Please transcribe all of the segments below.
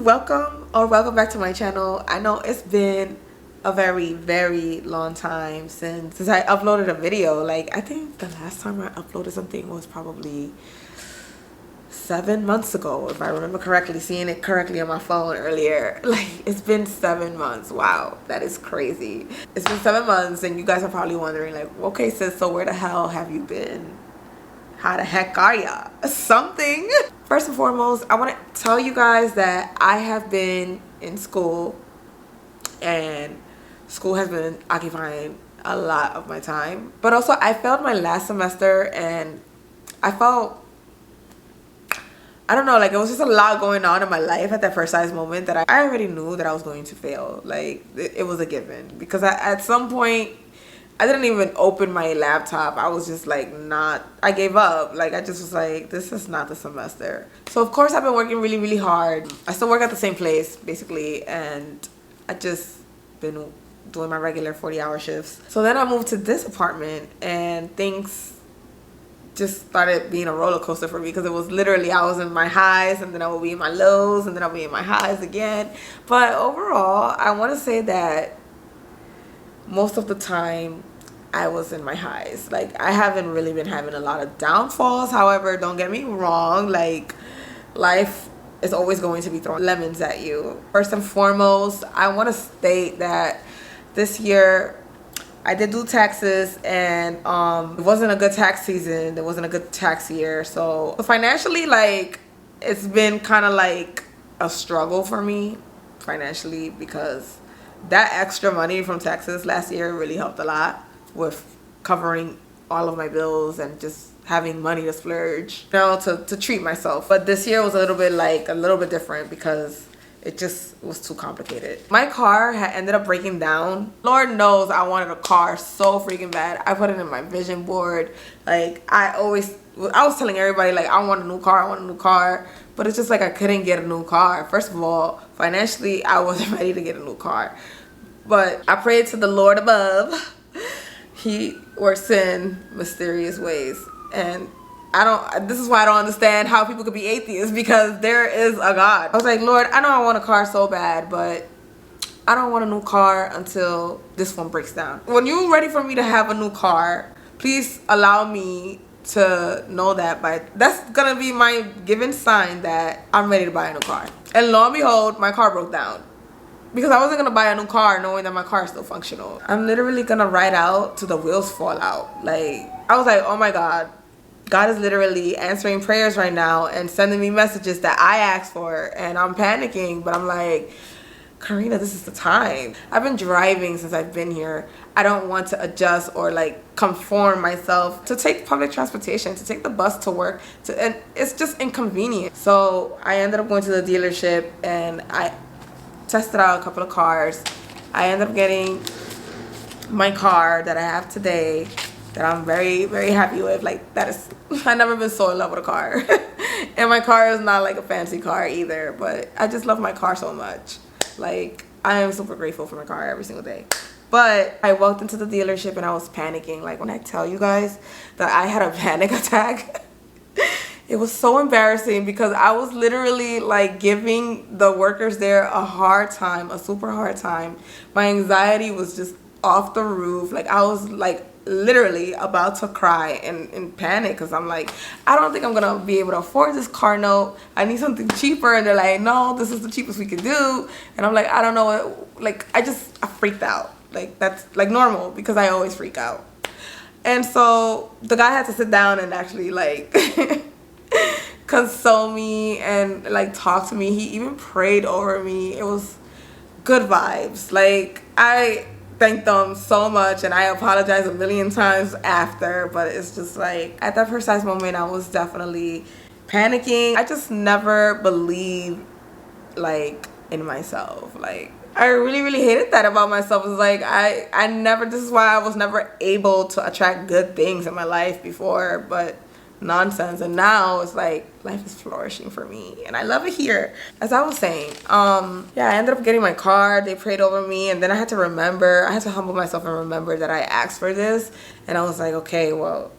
Welcome back to my channel. I know it's been a very long time since I uploaded a video. Like, I think the last time I uploaded something was probably 7 months ago, if I remember correctly, seeing it correctly on my phone earlier. Like, it's been 7 months. Wow, that is crazy. It's been 7 months, and you guys are probably wondering, like, okay, sis, so where the hell have you been? How the heck are ya? Something. First and foremost, I want to tell you guys that I have been in school, and school has been occupying a lot of my time. But also, I failed my last semester, and I felt, I don't know, like it was just a lot going on in my life at that precise moment that I already knew that I was going to fail. Like, it was a given, because at some point I didn't even open my laptop. I was just like, I gave up. Like, I just was like, this is not the semester. So of course I've been working really hard. I still work at the same place basically, and I just been doing my regular 40-hour shifts. So then I moved to this apartment, and things just started being a roller coaster for me, because it was literally, I was in my highs, and then I would be in my lows, and then I'll be in my highs again. But overall, I want to say that most of the time I was in my highs. Like, I haven't really been having a lot of downfalls. However, don't get me wrong, like, life is always going to be throwing lemons at you. First and foremost, I want to state that this year I did do taxes, and it wasn't a good tax season. It wasn't a good tax year. So financially, like, it's been kind of like a struggle for me financially, because that extra money from taxes last year really helped a lot with covering all of my bills and just having money to splurge, you know, to treat myself. But this year was a little bit different, because it just was too complicated. My car had ended up breaking down. Lord knows I wanted a car so freaking bad. I put it in my vision board. Like, I was telling everybody, like, I want a new car, but it's just like I couldn't get a new car. First of all, financially, I wasn't ready to get a new car. But I prayed to the Lord above. He works in mysterious ways, and this is why I don't understand how people could be atheists, because there is a God. I was like, Lord, I know I want a car so bad, but I don't want a new car until this one breaks down. When you're ready for me to have a new car, please allow me to know that, that's gonna be my given sign that I'm ready to buy a new car. And lo and behold, my car broke down, because I wasn't gonna buy a new car knowing that my car is still functional. I'm literally gonna ride out till the wheels fall out. Like, I was like, oh my God, God is literally answering prayers right now and sending me messages that I asked for, and I'm panicking. But I'm like, Karina, this is the time. I've been driving since I've been here. I don't want to adjust or like conform myself to take public transportation, to take the bus to work, and it's just inconvenient. So I ended up going to the dealership, and I tested out a couple of cars. I ended up getting my car that I have today, that I'm very happy with. Like, that is, I've never been so in love with a car. And my car is not like a fancy car either, but I just love my car so much. Like, I am super grateful for my car every single day. But I walked into the dealership, and I was panicking. Like, when I tell you guys that I had a panic attack, it was so embarrassing, because I was literally like giving the workers there a hard time, a super hard time. My anxiety was just off the roof. Like, I was like literally about to cry in panic, because I'm like, I don't think I'm gonna be able to afford this car note. I need something cheaper. And they're like, no, this is the cheapest we can do. And I'm like, I don't know what, like, I freaked out. Like, that's like normal, because I always freak out. And so the guy had to sit down and actually like console me and like talk to me. He even prayed over me. It was good vibes. Like, I thanked them so much, and I apologized a million times after, but it's just like, at that precise moment, I was definitely panicking. I just never believed like in myself. Like, I really hated that about myself. It's like, I never, this is why I was never able to attract good things in my life before, but nonsense. And now it's like, life is flourishing for me, and I love it here. As I was saying, yeah, I ended up getting my car. They prayed over me, and then I had to humble myself and remember that I asked for this. And I was like, okay, well,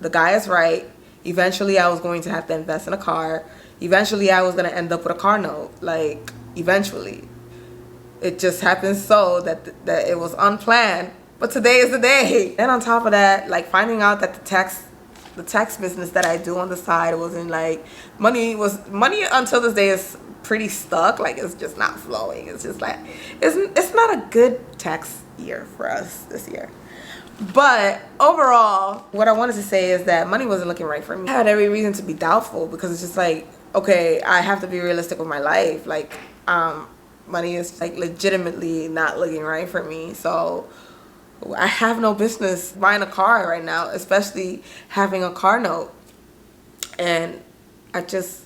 the guy is right. Eventually I was going to have to invest in a car. eventually I was gonna end up with a car note. Like, eventually. It just happened so that it was unplanned, but today is the day. And on top of that, like, finding out that the tax business that I do on the side wasn't like, money until this day is pretty stuck. Like, it's just not flowing. It's just like, it's not a good tax year for us this year. But overall, what I wanted to say is that money wasn't looking right for me. I had every reason to be doubtful, because it's just like, okay, I have to be realistic with my life. Like, money is like legitimately not looking right for me. So I have no business buying a car right now, especially having a car note. And I just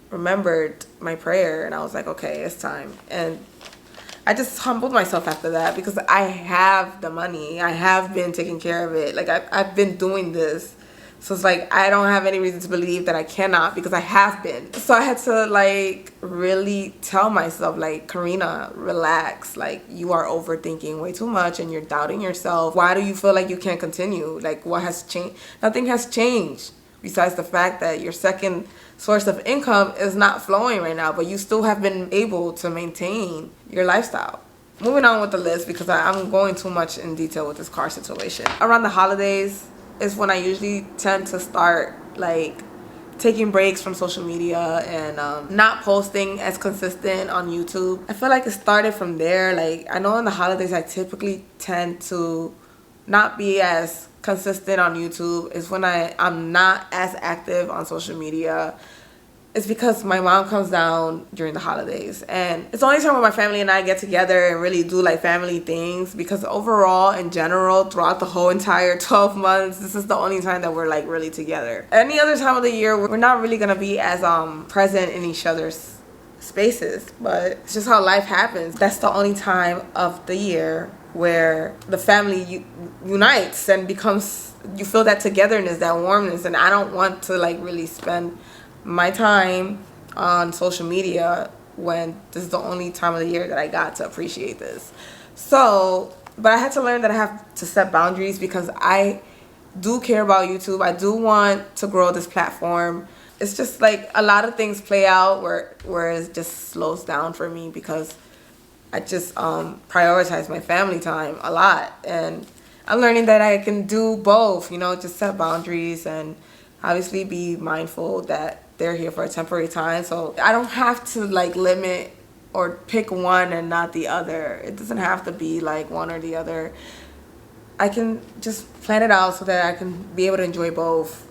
remembered my prayer, and I was like, okay, it's time. And I just humbled myself after that, because I have the money. I have been taking care of it. Like, I've been doing this. So it's like, I don't have any reason to believe that I cannot, because I have been. So I had to, like, really tell myself, like, Karina, relax. Like, you are overthinking way too much and you're doubting yourself. Why do you feel like you can't continue? Like, what has changed? Nothing has changed besides the fact that your second source of income is not flowing right now, but you still have been able to maintain your lifestyle. Moving on with the list, because I'm going too much in detail with this car situation. Around the holidays is when I usually tend to start, like, taking breaks from social media and not posting as consistent on YouTube. I feel like it started from there. Like, I know in the holidays I typically tend to not be as consistent on YouTube. Is when I'm not as active on social media. It's because my mom comes down during the holidays, and it's the only time when my family and I get together and really do, like, family things, because overall, in general, throughout the whole entire 12 months, this is the only time that we're, like, really together. Any other time of the year, we're not really gonna be as present in each other's spaces, but it's just how life happens. That's the only time of the year where the family unites and becomes, you feel that togetherness, that warmness. And I don't want to, like, really spend my time on social media when this is the only time of the year that I got to appreciate this. So, but I had to learn that I have to set boundaries, because I do care about YouTube. I do want to grow this platform. It's just like a lot of things play out where it just slows down for me, because I just prioritize my family time a lot. And I'm learning that I can do both, you know, just set boundaries and obviously be mindful that they're here for a temporary time. So I don't have to, like, limit or pick one and not the other. It doesn't have to be like one or the other. I can just plan it out so that I can be able to enjoy both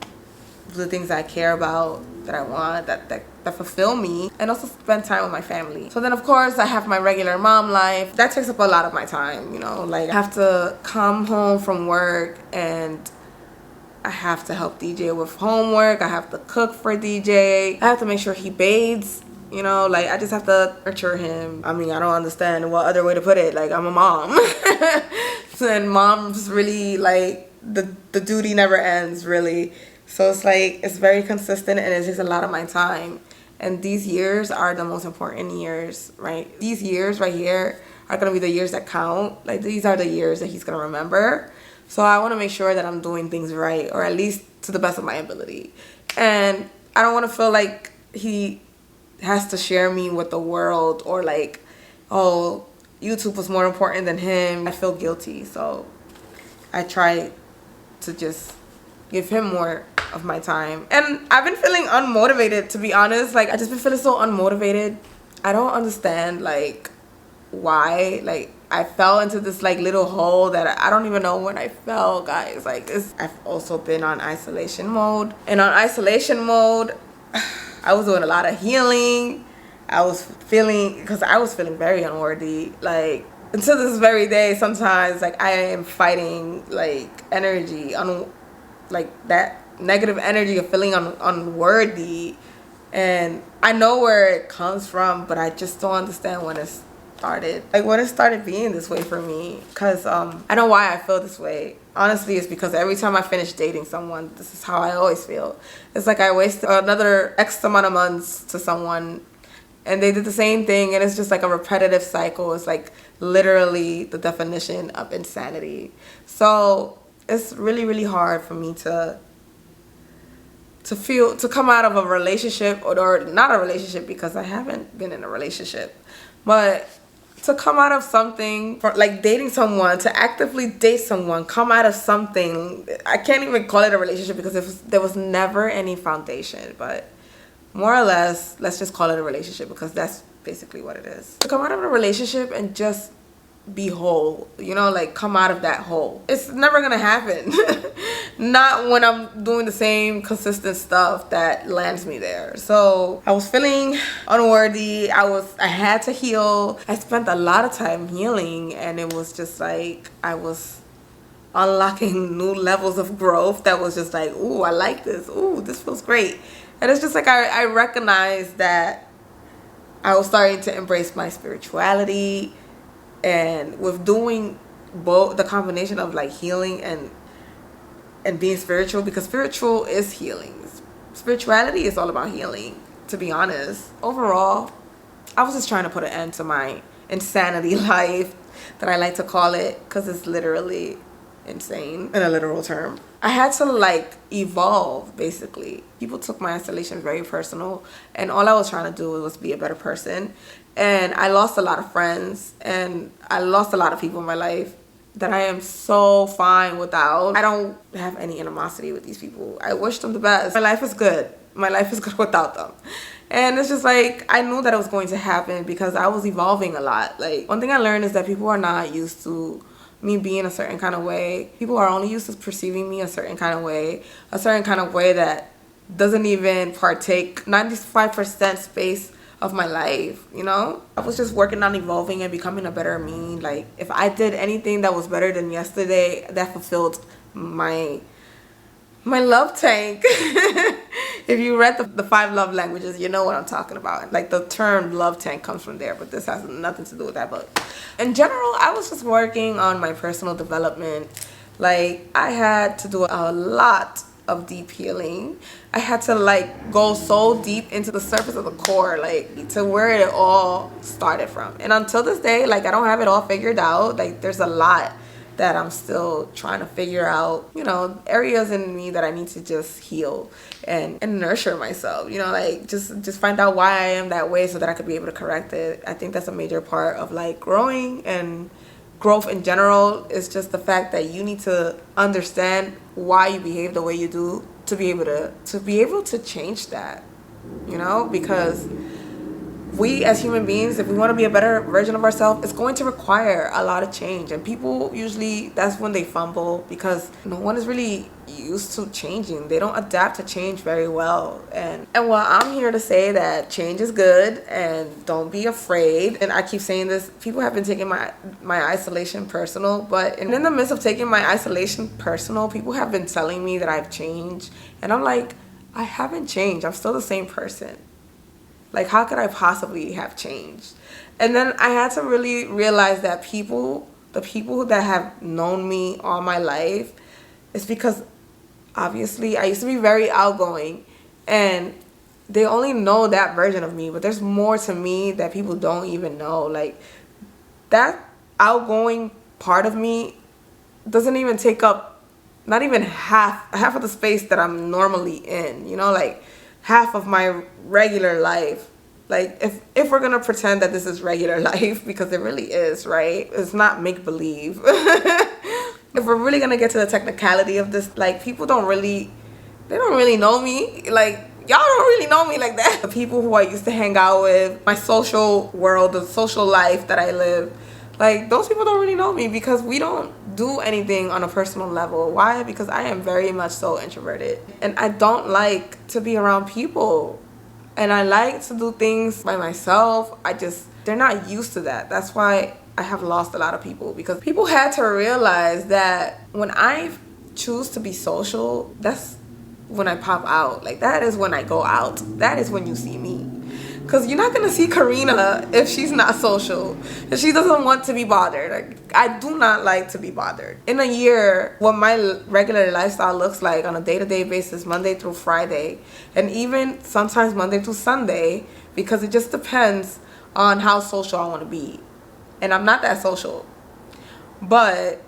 the things I care about, that I want, that fulfill me, and also spend time with my family. So then, of course, I have my regular mom life. That takes up a lot of my time, you know. Like, I have to come home from work and I have to help DJ with homework. I have to cook for DJ. I have to make sure he bathes. You know, like, I just have to nurture him. I mean, I don't understand what other way to put it. Like, I'm a mom. And mom's really, like, the duty never ends, really. So it's like, it's very consistent, and it takes a lot of my time. And these years are the most important years, right? These years right here are going to be the years that count. Like, these are the years that he's going to remember. So I want to make sure that I'm doing things right, or at least to the best of my ability. And I don't want to feel like he has to share me with the world, or like, oh, YouTube was more important than him. I feel guilty. So I try to just give him more of my time. And I've been feeling unmotivated, to be honest. Like, I just been feeling so unmotivated. I don't understand, like, why. Like, I fell into this, like, little hole that I don't even know when I fell, guys. Like, this, I've also been on isolation mode. And on isolation mode, I was doing a lot of healing. I was feeling very unworthy. Like, until this very day, sometimes, like, I am fighting, like, energy, like, that negative energy of feeling unworthy. And I know where it comes from, but I just don't understand when it started. Like, when it started being this way for me. Because I know why I feel this way. Honestly, it's because every time I finish dating someone, this is how I always feel. It's like I wasted another X amount of months to someone, and they did the same thing, and it's just like a repetitive cycle. It's like literally the definition of insanity. So it's really, really hard for me to to come out of a relationship, or not a relationship because I haven't been in a relationship, but to come out of something, like dating someone, to actively date someone, come out of something. I can't even call it a relationship because there was never any foundation, but more or less, let's just call it a relationship because that's basically what it is. To come out of a relationship and just be whole, you know, like come out of that hole. It's never gonna happen. Not when I'm doing the same consistent stuff that lands me there. So I was feeling unworthy. I had to heal. I spent a lot of time healing, and it was just like I was unlocking new levels of growth that was just like, ooh, I like this. Ooh, this feels great. And it's just like I recognized that I was starting to embrace my spirituality. And with doing both, the combination of like healing and being spiritual, because spiritual is healing. Spirituality is all about healing, to be honest. Overall, I was just trying to put an end to my insanity life, that I like to call it, because it's literally insane in a literal term. I had to like evolve, basically. People took my isolation very personal, and all I was trying to do was be a better person. And I lost a lot of friends, and I lost a lot of people in my life that I am so fine without. I don't have any animosity with these people. I wish them the best. My life is good. My life is good without them. And it's just like, I knew that it was going to happen because I was evolving a lot. Like, one thing I learned is that people are not used to me being a certain kind of way. People are only used to perceiving me a certain kind of way that doesn't even partake 95% space of my life, you know? I was just working on evolving and becoming a better me. Like, if I did anything that was better than yesterday, that fulfilled my love tank. If you read the 5 love languages, you know what I'm talking about. Like, the term love tank comes from there, but this has nothing to do with that book. In general, I was just working on my personal development. Like, I had to do a lot of deep healing. I had to like go so deep into the surface of the core, like to where it all started from. And until this day, like, I don't have it all figured out. Like, there's a lot that I'm still trying to figure out, you know, areas in me that I need to just heal and nurture myself, you know, like just find out why I am that way so that I could be able to correct it. I think that's a major part of like growing, and growth in general is just the fact that you need to understand why you behave the way you do to be able to change that, you know, because we as human beings, if we want to be a better version of ourselves, it's going to require a lot of change. And people usually, that's when they fumble, because no one is really used to changing. They don't adapt to change very well. And well, I'm here to say that change is good, and don't be afraid. And I keep saying this, people have been taking my isolation personal, but in the midst of taking my isolation personal, people have been telling me that I've changed, and I'm like, I haven't changed. I'm still the same person. Like, how could I possibly have changed? And then I had to really realize that the people that have known me all my life, it's because obviously I used to be very outgoing, and they only know that version of me, but there's more to me that people don't even know. Like, that outgoing part of me doesn't even take up not even half of the space that I'm normally in, you know, like half of my regular life. Like, if we're gonna pretend that this is regular life, because it really is, right? It's not make-believe. If we're really gonna get to the technicality of this, like, they don't really know me. Like, y'all don't really know me like that. The people who I used to hang out with, my social world, the social life that I live, like, those people don't really know me because we don't do anything on a personal level. Why? Because I am very much so introverted, and I don't like to be around people, and I like to do things by myself. They're not used to that. That's why I have lost a lot of people, because people had to realize that when I choose to be social, that's when I pop out. Like, that is when I go out. That is when you see me. Because you're not going to see Karina if she's not social. If she doesn't want to be bothered. Like, I do not like to be bothered. In a year, what my regular lifestyle looks like on a day-to-day basis, Monday through Friday, and even sometimes Monday through Sunday, because it just depends on how social I want to be. And I'm not that social. But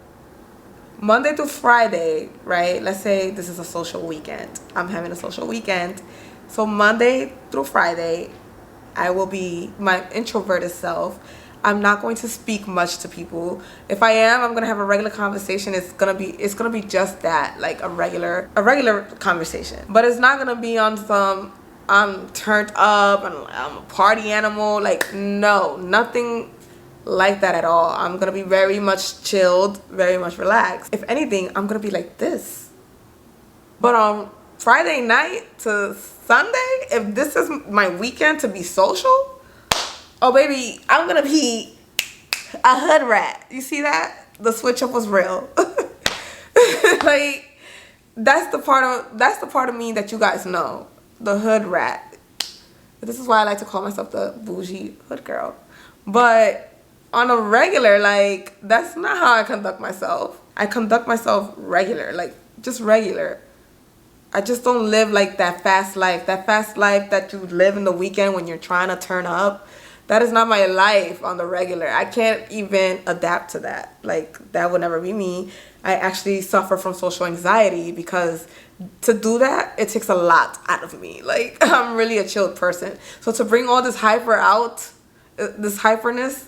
Monday through Friday, right? Let's say this is a social weekend. I'm having a social weekend. So Monday through Friday, I will be my introverted self. I'm not going to speak much to people. If I am, I'm gonna have a regular conversation. It's gonna be just that, like a regular conversation. But it's not gonna be on some I'm turned up and I'm a party animal. Like, no, nothing like that at all. I'm gonna be very much chilled, very much relaxed. If anything, I'm gonna be like this. But on Friday night to Sunday, if this is my weekend to be social, oh baby, I'm gonna be a hood rat. You see that? The switch up was real. Like, that's the part of me that you guys know. The hood rat. This is why I like to call myself the bougie hood girl. But on a regular, like, that's not how I conduct myself. I conduct myself regular, like just regular. I just don't live like that fast life. That fast life that you live in the weekend when you're trying to turn up. That is not my life on the regular. I can't even adapt to that. Like, that would never be me. I actually suffer from social anxiety because to do that, it takes a lot out of me. Like, I'm really a chilled person. So to bring all this hyper out, this hyperness,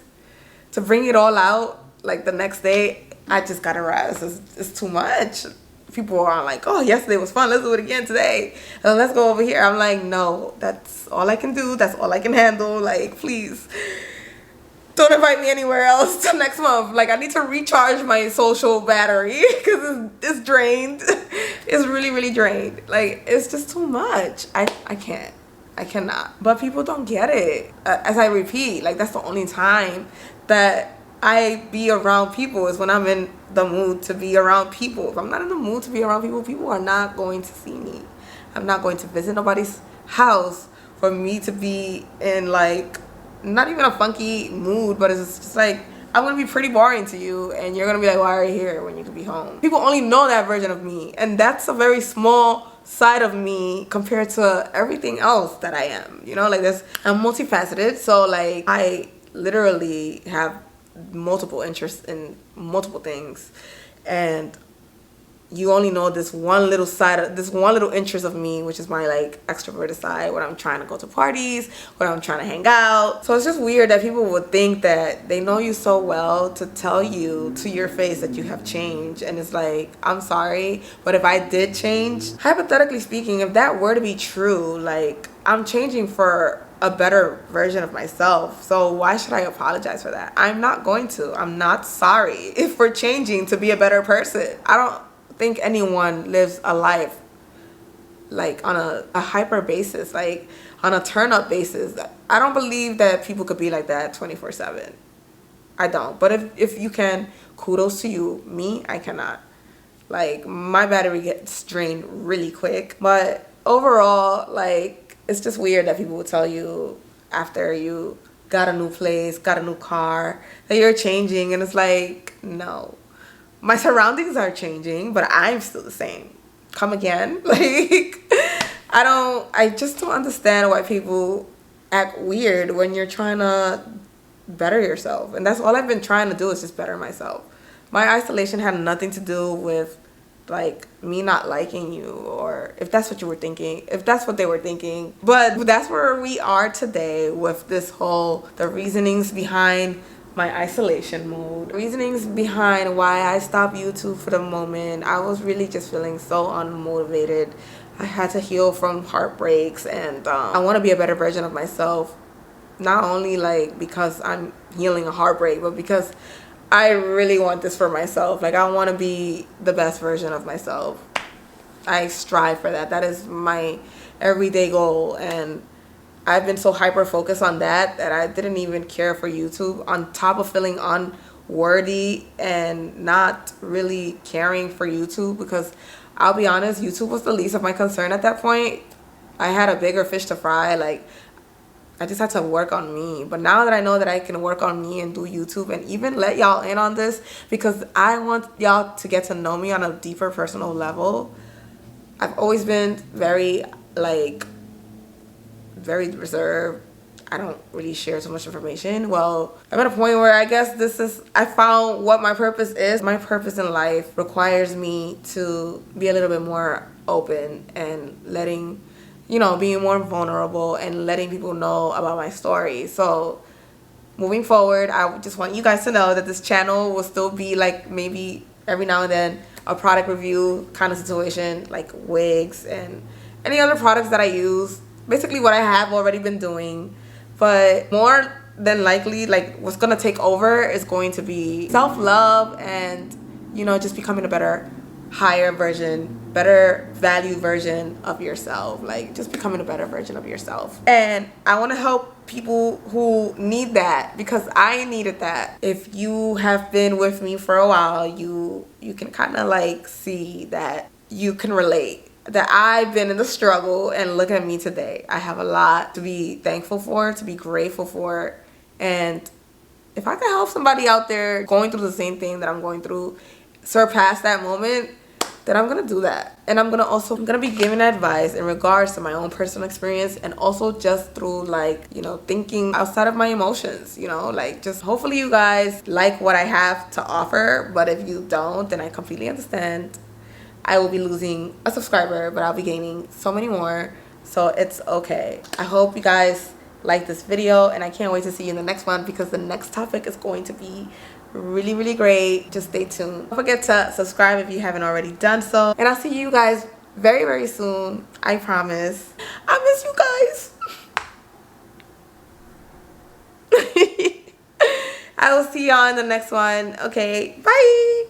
to bring it all out, like the next day, I just gotta rest. It's too much. People are like, oh, yesterday was fun. Let's do it again today. And let's go over here. I'm like, no, that's all I can do. That's all I can handle. Like, please don't invite me anywhere else till next month. Like, I need to recharge my social battery because it's drained. It's really, really drained. Like, it's just too much. I can't. I cannot. But people don't get it. As I repeat, like, that's the only time that I be around people is when I'm in the mood to be around people. If I'm not in the mood to be around people, people are not going to see me. I'm not going to visit nobody's house for me to be in, like, not even a funky mood, but it's just like, I'm going to be pretty boring to you and you're going to be like, why are you here when you could be home? People only know that version of me, and that's a very small side of me compared to everything else that I am. You know, like, I'm multifaceted, so like I literally have multiple interests in multiple things, and you only know this one little side of this one little interest of me, which is my like extroverted side, when I'm trying to go to parties, when I'm trying to hang out. So it's just weird that people would think that they know you so well to tell you to your face that you have changed. And it's like, I'm sorry, but if I did change, hypothetically speaking, if that were to be true, like, I'm changing for a better version of myself. So why should I apologize for that? I'm not going to. I'm not sorry if we're changing to be a better person. I don't think anyone lives a life like on a hyper basis, like on a turn up basis. I don't believe that people could be like that 24/7. I don't. But if you can, kudos to you. Me, I cannot. Like, my battery gets drained really quick. But overall, like, it's just weird that people will tell you after you got a new place, got a new car, that you're changing. And it's like, no. My surroundings are changing, but I'm still the same. Come again? Like, I just don't understand why people act weird when you're trying to better yourself. And that's all I've been trying to do, is just better myself. My isolation had nothing to do with, like, me not liking you, or if that's what you were thinking, if that's what they were thinking. But that's where we are today with this whole, the reasonings behind my isolation mode, reasonings behind why I stopped YouTube for the moment. I was really just feeling so unmotivated. I had to heal from heartbreaks, and I want to be a better version of myself, not only like because I'm healing a heartbreak, but because I really want this for myself. Like, I want to be the best version of myself. I strive for that. That is my everyday goal, and I've been so hyper focused on that I didn't even care for YouTube, on top of feeling unworthy and not really caring for YouTube, because I'll be honest, YouTube was the least of my concern at that point. I had a bigger fish to fry. Like, I just had to work on me. But now that I know that I can work on me and do YouTube and even let y'all in on this, because I want y'all to get to know me on a deeper personal level. I've always been very reserved. I don't really share so much information. Well, I'm at a point where I guess I found what my purpose is. My purpose in life requires me to be a little bit more open and letting, being more vulnerable and letting people know about my story. So moving forward, I just want you guys to know that this channel will still be like maybe every now and then a product review kind of situation, like wigs and any other products that I use. Basically what I have already been doing. But more than likely, like what's gonna take over is going to be self-love and, just becoming a better, higher version, better value version of yourself. Like just becoming a better version of yourself. And I want to help people who need that, because I needed that. If you have been with me for a while, you can kind of like see that you can relate, that I've been in the struggle, and look at me today. I have a lot to be thankful for, to be grateful for. And if I can help somebody out there going through the same thing that I'm going through surpass that moment, then I'm gonna do that. And I'm gonna be giving advice in regards to my own personal experience, and also just through like, thinking outside of my emotions, like just hopefully you guys like what I have to offer. But if you don't, then I completely understand. I will be losing a subscriber, but I'll be gaining so many more. So it's okay. I hope you guys like this video, and I can't wait to see you in the next one, because the next topic is going to be really, really great. Just stay tuned. Don't forget to subscribe if you haven't already done so. And I'll see you guys very, very soon. I promise. I miss you guys. I will see y'all in the next one. Okay, bye.